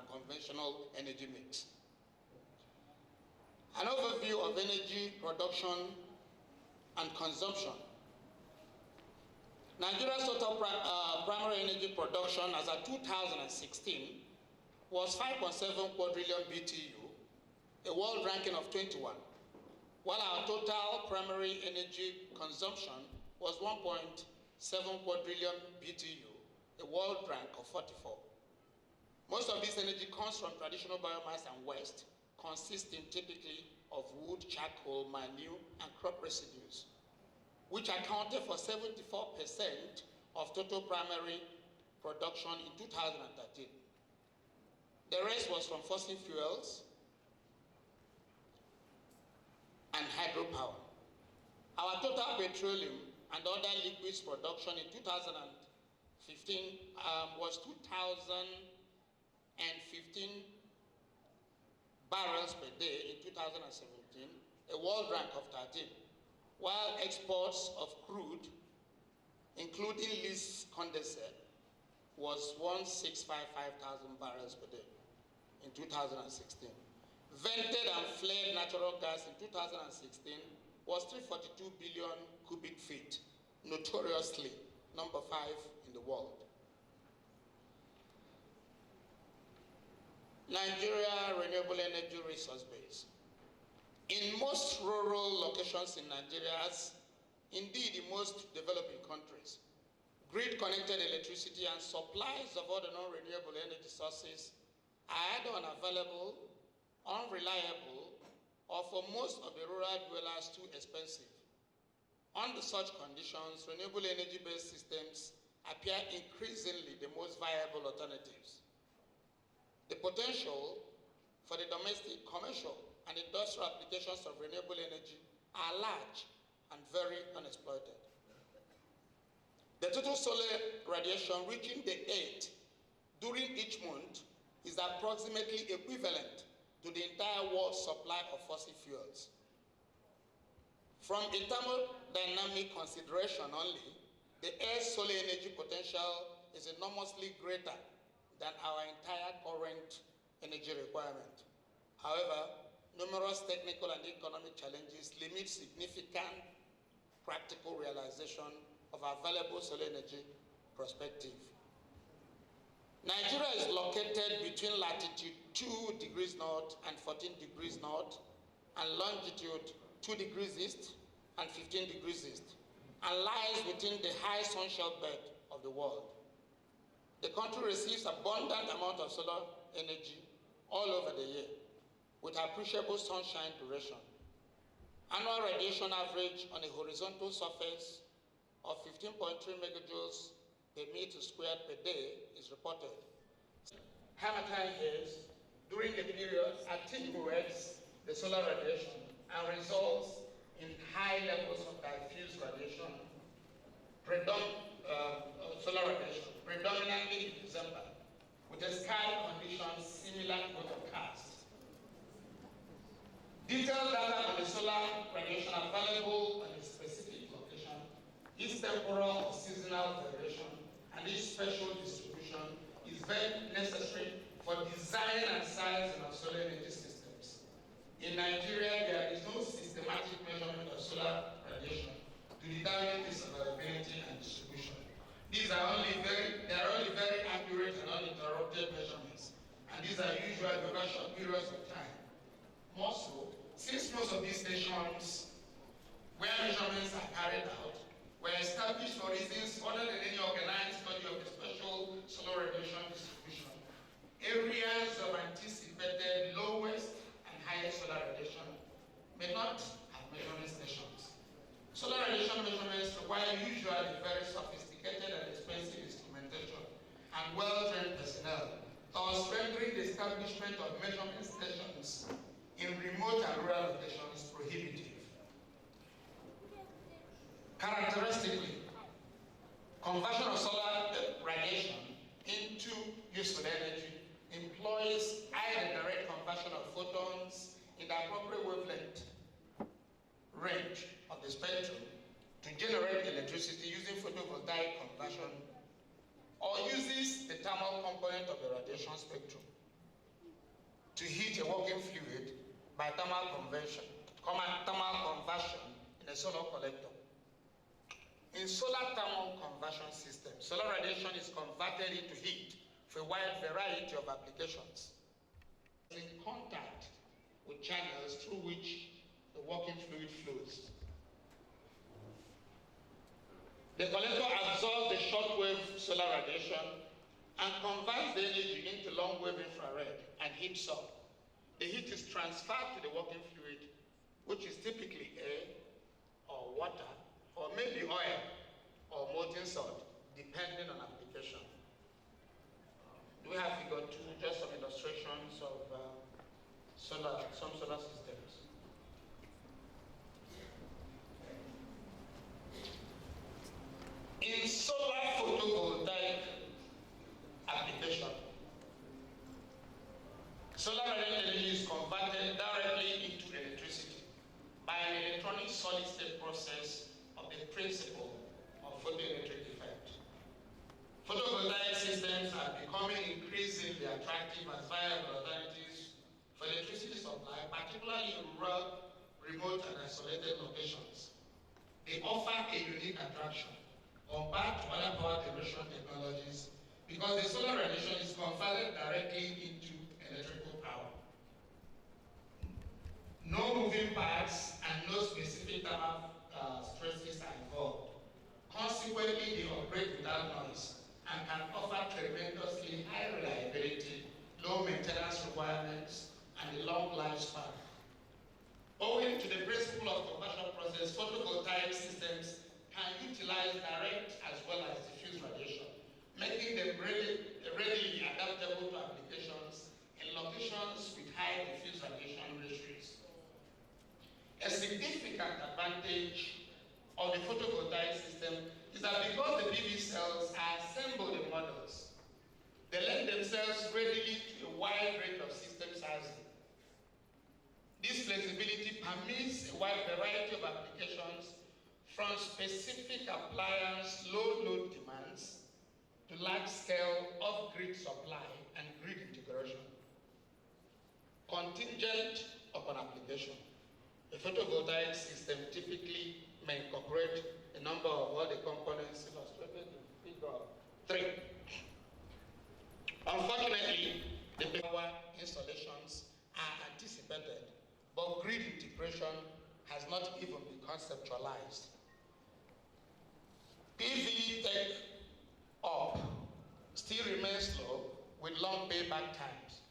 our conventional energy mix. An overview of energy production and consumption. Nigeria's total primary energy production as of 2016 was 5.7 quadrillion BTU, a world ranking of 21, while our total primary energy consumption was 1.7 quadrillion BTU, a world rank of 44. Most of this energy comes from traditional biomass and waste, consisting typically of wood, charcoal, manure, and crop residues, which accounted for 74% of total primary production in 2013. The rest was from fossil fuels and hydropower. Our total petroleum and other liquids production in 2015 was 2,015 barrels per day in 2017, a world rank of 13, while exports of crude, including least condensate, was 1,655,000 barrels per day in 2016. Vented and flared natural gas in 2016 was 342 billion cubic feet, notoriously number 5 in the world. Nigeria renewable energy resource base. In most rural locations in Nigeria, as indeed in most developing countries, grid-connected electricity and supplies of other non-renewable energy sources are either unavailable, unreliable, or for most of the rural dwellers too expensive. Under such conditions, renewable energy-based systems appear increasingly the most viable alternatives. The potential for the domestic, commercial, and industrial applications of renewable energy are large and very unexploited. The total solar radiation reaching the 8 during each month is approximately equivalent to the entire world's supply of fossil fuels. From a thermodynamic consideration only, the Earth's solar energy potential is enormously greater than our entire current energy requirement. However, numerous technical and economic challenges limit significant practical realization of available solar energy perspective. Nigeria is located between latitude 2 degrees north and 14 degrees north, and longitude 2 degrees east and 15 degrees east, and lies within the high sunshine belt of the world. The country receives abundant amount of solar energy all over the year, with appreciable sunshine duration. Annual radiation average on a horizontal surface of 15.3 megajoules per meter squared per day is reported. Harmattan haze during the period attenuates the solar radiation and results in high levels of diffuse radiation, solar radiation, predominantly in December, with the sky conditions similar to overcast. Detailed data on the solar radiation available on a specific location, its temporal or seasonal variation, and its spatial distribution is very necessary for design and sizing of solar energy systems. In Nigeria, there is no systematic measurement of solar radiation to determine its availability and distribution. These are only very accurate and uninterrupted measurements, and these are usually over short periods of time. More so, since most of these stations where measurements are carried out were established for reasons other than any organized study of the special solar radiation distribution, areas of anticipated lowest and highest solar radiation may not have measurement stations. Solar radiation measurements require usually very sophisticated and expensive instrumentation and well-trained personnel, thus rendering the establishment of measurement stations in remote and rural locations prohibitive. Characteristically, conversion of solar radiation into useful energy employs either direct conversion of photons in the appropriate wavelength range of the spectrum to generate electricity using photovoltaic conversion, or uses the thermal component of the radiation spectrum. heat a working fluid by thermal conversion in a solar collector. In solar thermal conversion systems, solar radiation is converted into heat for a wide variety of applications. In contact with channels through which the working fluid flows. The collector absorbs the shortwave solar radiation and converts the energy into long-wave infrared and heats up. The heat is transferred to the working fluid, which is typically air or water, or maybe oil or molten salt, depending on application. We have figure 2, just some illustrations of some solar systems. In solar photovoltaic application, solar energy is converted directly into electricity by an electronic solid-state process of the principle of photoelectric effect. Photovoltaic systems are becoming increasingly attractive as viable alternatives for electricity supply, particularly in rural, remote, and isolated locations. They offer a unique attraction compared to other power generation technologies because the solar radiation is converted directly into electrical power. No moving parts and no specific thermal stresses are involved. Consequently, they operate without noise and can offer tremendously high reliability, low maintenance requirements, and a long lifespan. Owing to the principle of conversion process, photovoltaic systems can utilize direct as well as diffuse radiation, making them readily adaptable to applications in locations with high diffuse radiation ratios. A significant advantage of the photovoltaic system is that because the PV cells are assembled in models, they lend themselves readily to a wide range of system sizing. This flexibility permits a wide variety of applications from specific appliance low load demands to large-scale off-grid supply and grid integration. Contingent upon application. A photovoltaic system typically may incorporate a number of all the components illustrated in figure 3. Unfortunately, the power installations are anticipated, but grid integration has not even been conceptualized. PV take-up still remains low with long payback times.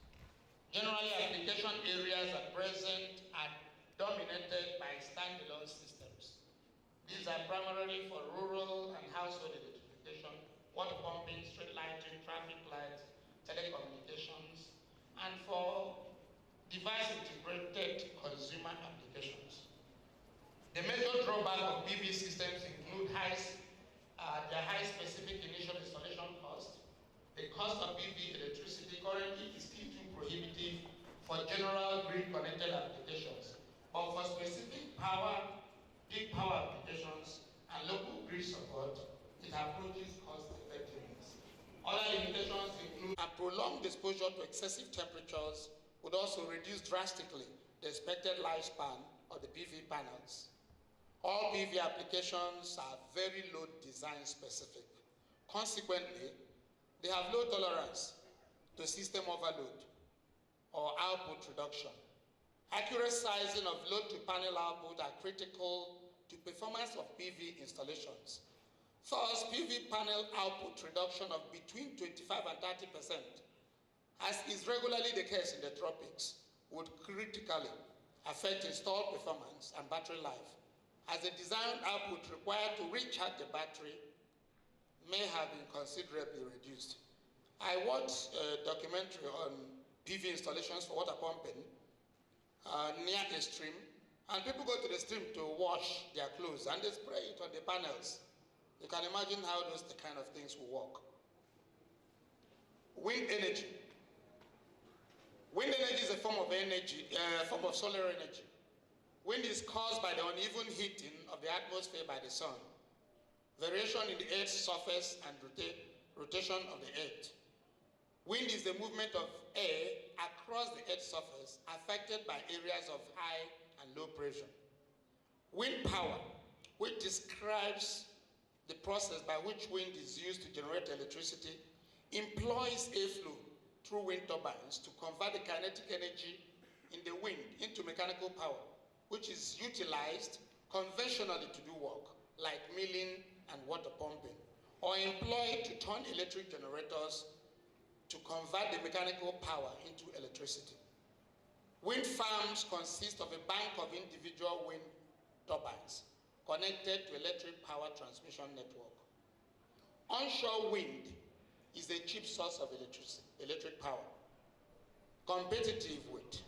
Generally, application areas at present are dominated by standalone systems. These are primarily for rural and household electrification, water pumping, street lighting, traffic lights, telecommunications, and for device-integrated consumer applications. The major drawback of PV systems include their high specific initial installation cost. The cost of PV electricity currently is still too prohibitive for general grid-connected applications, but for specific big power applications and local grid support, it approaches cost effectiveness. Other limitations include a prolonged exposure to excessive temperatures would also reduce drastically the expected lifespan of the PV panels. All PV applications are very load design specific. Consequently, they have low tolerance to system overload or output reduction. Accurate sizing of load to panel output are critical to performance of PV installations. Thus, PV panel output reduction of between 25 and 30%, as is regularly the case in the tropics, would critically affect installed performance and battery life, as the design output required to recharge the battery may have been considerably reduced. I watched a documentary on PV installations for water pumping near a stream, and people go to the stream to wash their clothes, and they spray it on the panels. You can imagine how those kind of things will work. Wind energy. Wind energy is a form of energy, form of solar energy. Wind is caused by the uneven heating of the atmosphere by the sun, variation in the Earth's surface, and rotation of the Earth. Wind is the movement of air across across the Earth's surface affected by areas of high and low pressure. Wind power, which describes the process by which wind is used to generate electricity, employs airflow through wind turbines to convert the kinetic energy in the wind into mechanical power, which is utilized conventionally to do work, like milling and water pumping, or employed to turn electric generators to convert the mechanical power into electricity. Wind farms consist of a bank of individual wind turbines connected to electric power transmission network. Onshore wind is a cheap source of electric power, competitive with,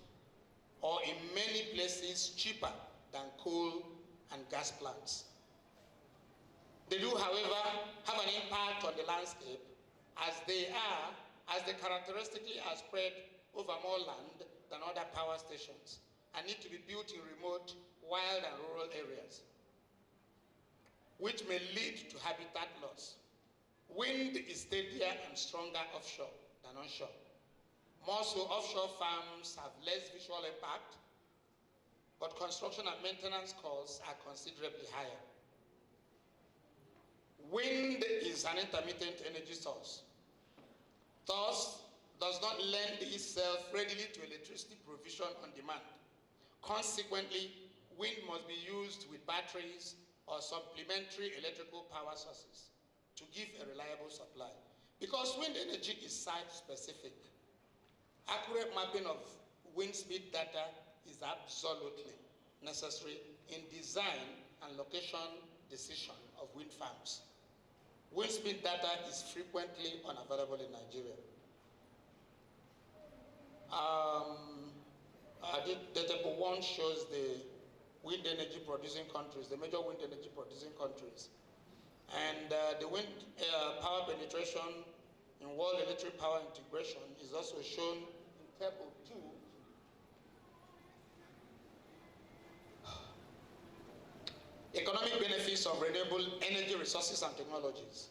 or in many places cheaper than coal and gas plants. They do, however, have an impact on the landscape as they characteristically are spread over more land than other power stations and need to be built in remote, wild and rural areas, which may lead to habitat loss. Wind is steadier and stronger offshore than onshore. More so, offshore farms have less visual impact, but construction and maintenance costs are considerably higher. Wind is an intermittent energy source, thus does not lend itself readily to electricity provision on demand. Consequently, wind must be used with batteries or supplementary electrical power sources to give a reliable supply. Because wind energy is site-specific, accurate mapping of wind speed data is absolutely necessary in design and location decision of wind farms. Wind speed data is frequently unavailable in Nigeria. Table 1 shows the wind energy producing countries, the major wind energy producing countries. And the wind power penetration in world electric power integration is also shown in table 2. Economic benefits of renewable energy resources and technologies.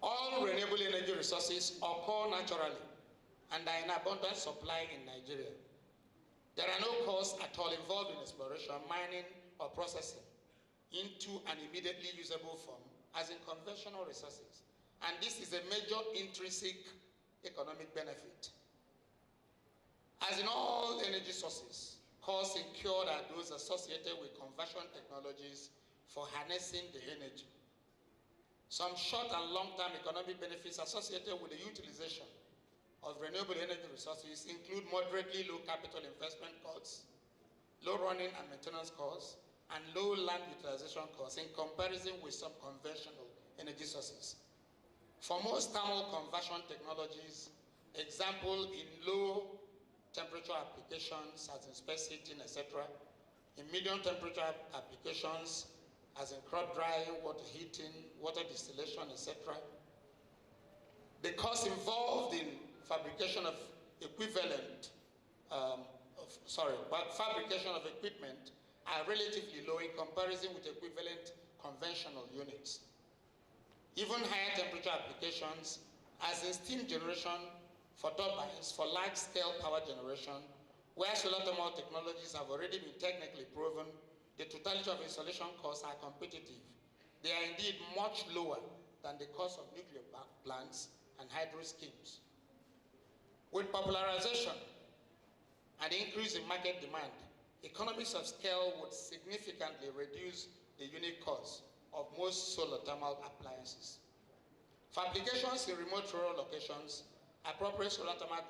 All renewable energy resources occur naturally and are in abundant supply in Nigeria. There are no costs at all involved in exploration, mining, or processing into an immediately usable form, as in conventional resources. And this is a major intrinsic economic benefit. As in all energy sources, costs incurred are those associated with conversion technologies for harnessing the energy. Some short and long-term economic benefits associated with the utilization of renewable energy resources include moderately low capital investment costs, low running and maintenance costs, and low land utilization costs in comparison with some conventional energy sources. For most thermal conversion technologies, example in low temperature applications as in space heating, etc., in medium temperature applications as in crop drying, water heating, water distillation, etc., the costs involved in fabrication of fabrication of equipment are relatively low in comparison with equivalent conventional units. Even higher temperature applications, as in steam generation for turbines for large-scale power generation, where solar thermal technologies have already been technically proven, the totality of installation costs are competitive. They are indeed much lower than the cost of nuclear plants and hydro schemes. With popularization and increase in market demand, economies of scale would significantly reduce the unit cost of most solar thermal appliances. For applications in remote rural locations, appropriate solar thermal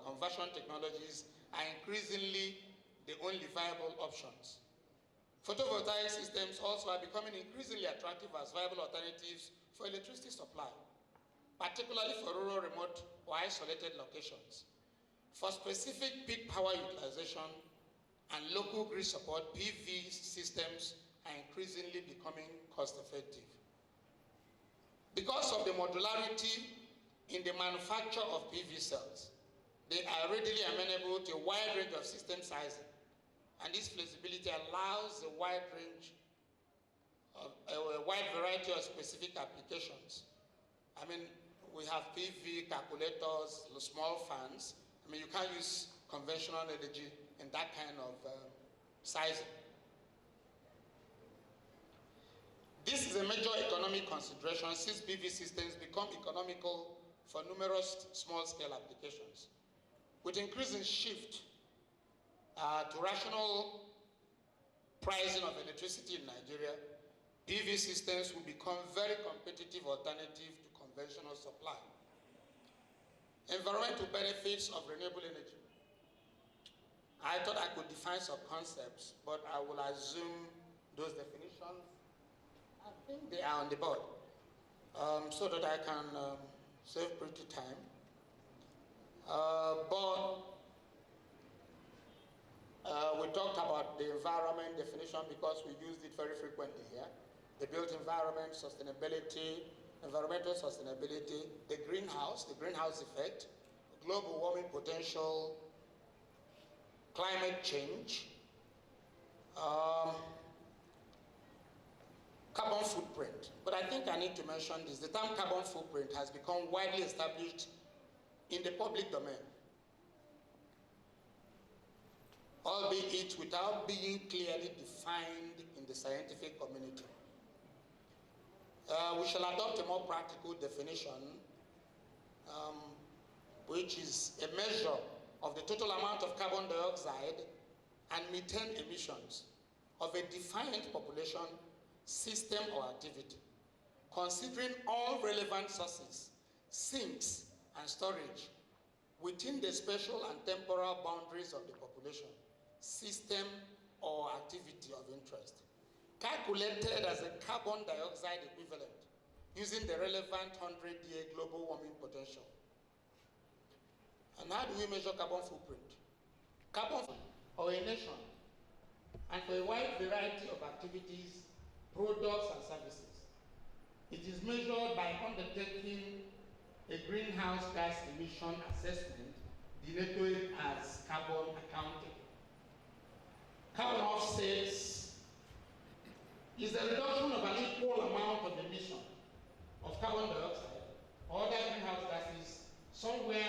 conversion technologies are increasingly the only viable options. Photovoltaic systems also are becoming increasingly attractive as viable alternatives for electricity supply, particularly for rural, remote, or isolated locations. For specific peak power utilization and local grid support, PV systems are increasingly becoming cost-effective. Because of the modularity in the manufacture of PV cells, they are readily amenable to a wide range of system sizing, and this flexibility allows a wide variety of specific applications. I mean, we have PV calculators, small fans, I mean, you can't use conventional energy in that kind of sizing. This is a major economic consideration since PV systems become economical for numerous small-scale applications. With increasing shift to rational pricing of electricity in Nigeria, PV systems will become very competitive alternative to conventional supply. Environmental benefits of renewable energy. I thought I could define some concepts, but I will assume those definitions. I think they are on the board, so that I can save pretty time. We talked about the environment definition because we used it very frequently here. The built environment, sustainability, environmental sustainability, the greenhouse effect, global warming potential, climate change, carbon footprint. But I think I need to mention this. The term carbon footprint has become widely established in the public domain, albeit without being clearly defined in the scientific community. We shall adopt a more practical definition, which is a measure of the total amount of carbon dioxide and methane emissions of a defined population, system, or activity, considering all relevant sources, sinks, and storage within the spatial and temporal boundaries of the population, system, or activity of interest, calculated as a carbon dioxide equivalent using the relevant 100-year global warming potential. And how do we measure carbon footprint? Carbon or a nation, and for a wide variety of activities, products, and services. It is measured by undertaking a greenhouse gas emission assessment denoted as carbon accounting. Carbon offsets is the reduction of an equal amount of emission of carbon dioxide or other greenhouse gases somewhere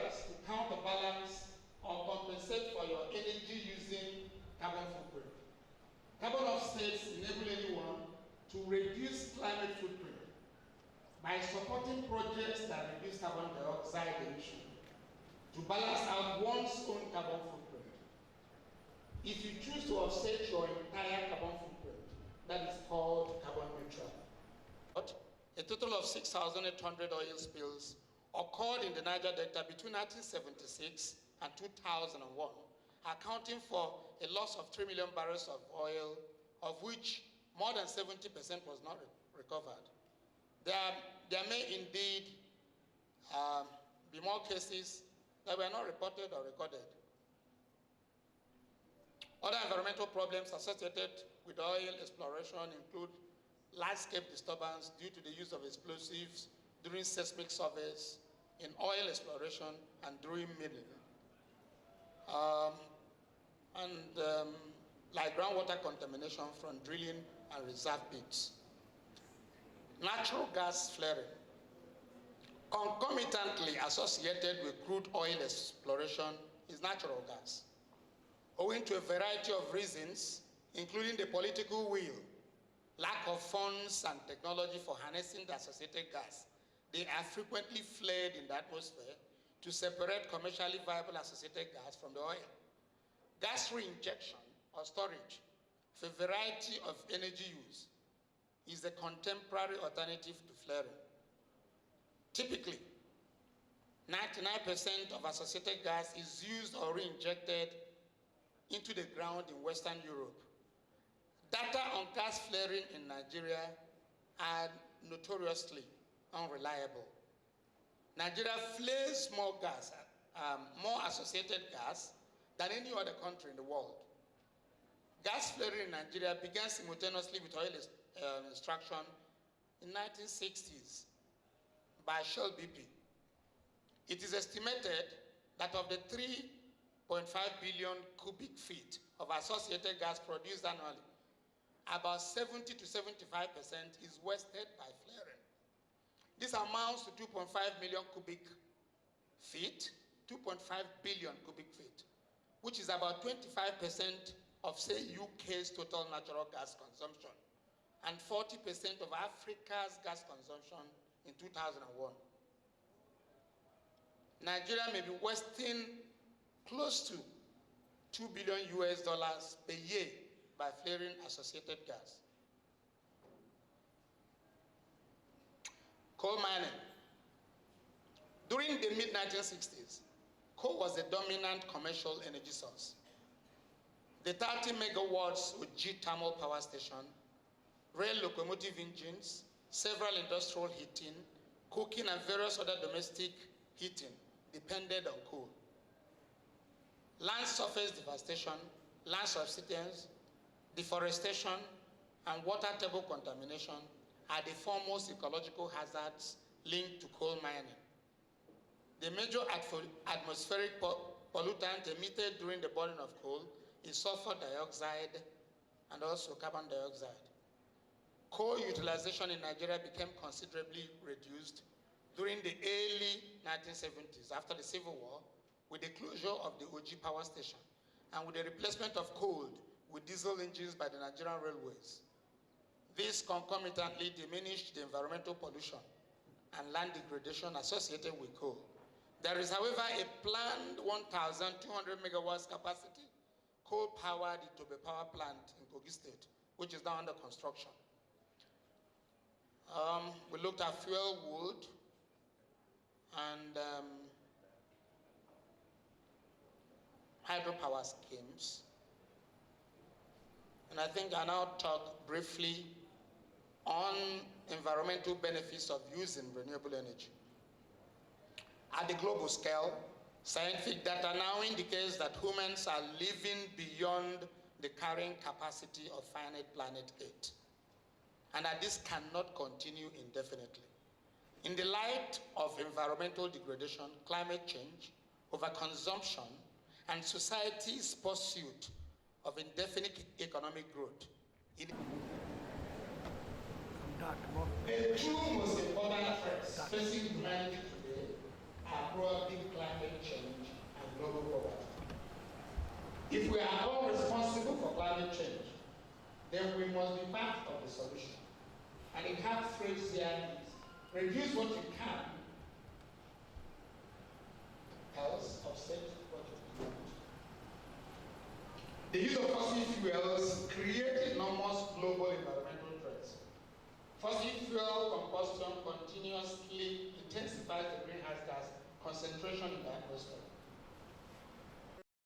else to counterbalance or compensate for your energy using carbon footprint. Carbon offsets enable anyone to reduce climate footprint by supporting projects that reduce carbon dioxide emission to balance out one's own carbon footprint. If you choose to offset your entire carbon footprint, that is called carbon neutral. A total of 6,800 oil spills occurred in the Niger Delta between 1976 and 2001, accounting for a loss of 3 million barrels of oil, of which more than 70% was not recovered. There may indeed be more cases that were not reported or recorded. Other environmental problems associated with oil exploration include landscape disturbance due to the use of explosives during seismic surveys, in oil exploration, and during milling. Like groundwater contamination from drilling and reserve pits. Natural gas flaring. Concomitantly associated with crude oil exploration is natural gas. Owing to a variety of reasons, including the political will, lack of funds and technology for harnessing the associated gas, they are frequently flared in the atmosphere to separate commercially viable associated gas from the oil. Gas reinjection or storage for a variety of energy use is a contemporary alternative to flaring. Typically, 99% of associated gas is used or reinjected into the ground in Western Europe. Data on gas flaring in Nigeria are notoriously unreliable. Nigeria flares more gas, more associated gas than any other country in the world. Gas flaring in Nigeria began simultaneously with oil extraction in 1960s by Shell BP. It is estimated that of the 3.5 billion cubic feet of associated gas produced annually, about 70 to 75% is wasted by flaring. This amounts to 2.5 million cubic feet, 2.5 billion cubic feet, which is about 25% of, say, UK's total natural gas consumption, and 40% of Africa's gas consumption in 2001. Nigeria may be wasting close to $2 billion per year by flaring associated gas. Coal mining. During the mid-1960s, coal was the dominant commercial energy source. The 30 megawatts Oji thermal power station, rail locomotive engines, several industrial heating, cooking, and various other domestic heating depended on coal. Land surface devastation, land subsidence, deforestation, and water table contamination are the foremost ecological hazards linked to coal mining. The major atmospheric pollutant emitted during the burning of coal is sulfur dioxide and also carbon dioxide. Coal utilization in Nigeria became considerably reduced during the early 1970s after the Civil War, with the closure of the Oji power station and with the replacement of coal with diesel engines by the Nigerian railways. This concomitantly diminished the environmental pollution and land degradation associated with coal. There is, however, a planned 1,200 megawatts capacity coal-powered Itobe power plant in Kogi State, which is now under construction. We looked at fuel wood and hydropower schemes. And I think I now talk briefly on environmental benefits of using renewable energy. At the global scale, scientific data now indicates that humans are living beyond the carrying capacity of finite planet Earth, and that this cannot continue indefinitely. In the light of environmental degradation, climate change, overconsumption, and society's pursuit of indefinite economic growth, the two most important threats facing humanity today are probably climate change and global poverty. If we are all responsible for climate change, then we must be part of the solution. And it has phrase here is, reduce what you can, else offset what you don't. The use of fossil fuels create enormous global environmental threats. Fossil fuel combustion continuously intensifies the greenhouse gas concentration in the atmosphere.